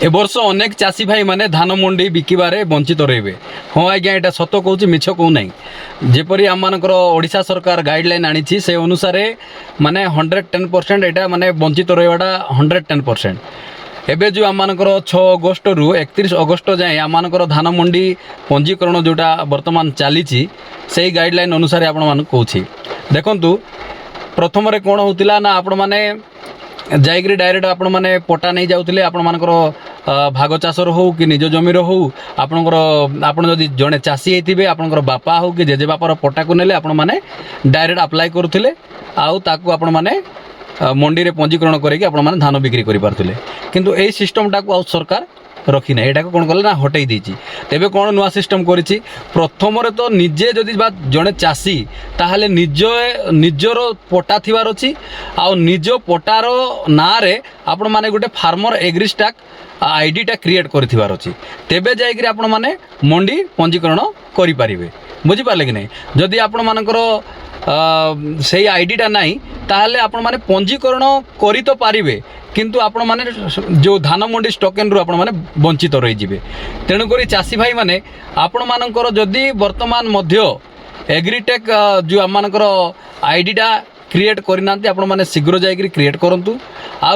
ए वर्ष अनेक चाषी भाई माने धान मंडी बिकिबारे वंचित रहिबे। हाँ आज्ञा एटा सत कहूँ मिछ कहू ना जेपरी आम मानकर ओडिशा सरकार गाइडलाइन आनी से अनुसार माने 110% एटा माने वंचित रहिबाटा 110%। एबे जो आम मानकर 6 अगस्ट रु 31 अगस्ट जाए आम मानकर धान मंडी पंजीकरण जोटा वर्तमान चली से गाइडलाइन अनुसार आपण मान कहूँ देखंतु प्रथम कौन होतिला ना आपण माने जाइकरी डायरेक्ट आपण माने पट्टा नहीं जाउथिले आपण मानकर भाग चाषर हो कि निज जमीर हो आपण जदि जड़े चाषी होते आपणकर बापा हो कि जेजे बापार पट्टा को नेले आपण माने डायरेक्ट अप्लाई करुथिले आउ ताकू आपण माने मंडी रे पंजीकरण करके आपण माने धान बिक्री करि पारथिले। किंतु ए सिस्टमटा को आउ सरकार रखी ना एटा को कौन कले ना हटई देछि। तेबे कौन नुआ सिस्टम करिछि प्रथम रे तो निजे जदि बा जड़े चाषी ताहले निजर पट्टा थिबार अछि आ निज पट्टार ना रे आपण माने गोटे फार्मर एग्रीस्टाक आईडीटा क्रिएट करथिबार अछि तेबे जाय कि आपण माने मंडी पंजीकरण करि पारिबे। बुझि पारले कि नै जदि आपण मानकर सेही आईडीटा नाही ताहले आपण माने पंजीकरण करि तो पारिबे किंतु आपण माने जो धान मंडी स्टॉकेन रु आपण माने वंचित रही जिवे। तेणु करी चाषी भाई माने आपण मानकर जदि वर्तमान मध्य एग्रीटेक जो आम मानकर आईडीटा क्रिएट करिनांती आपण माने शीघ्र जाय क्रिएट करंतु। आ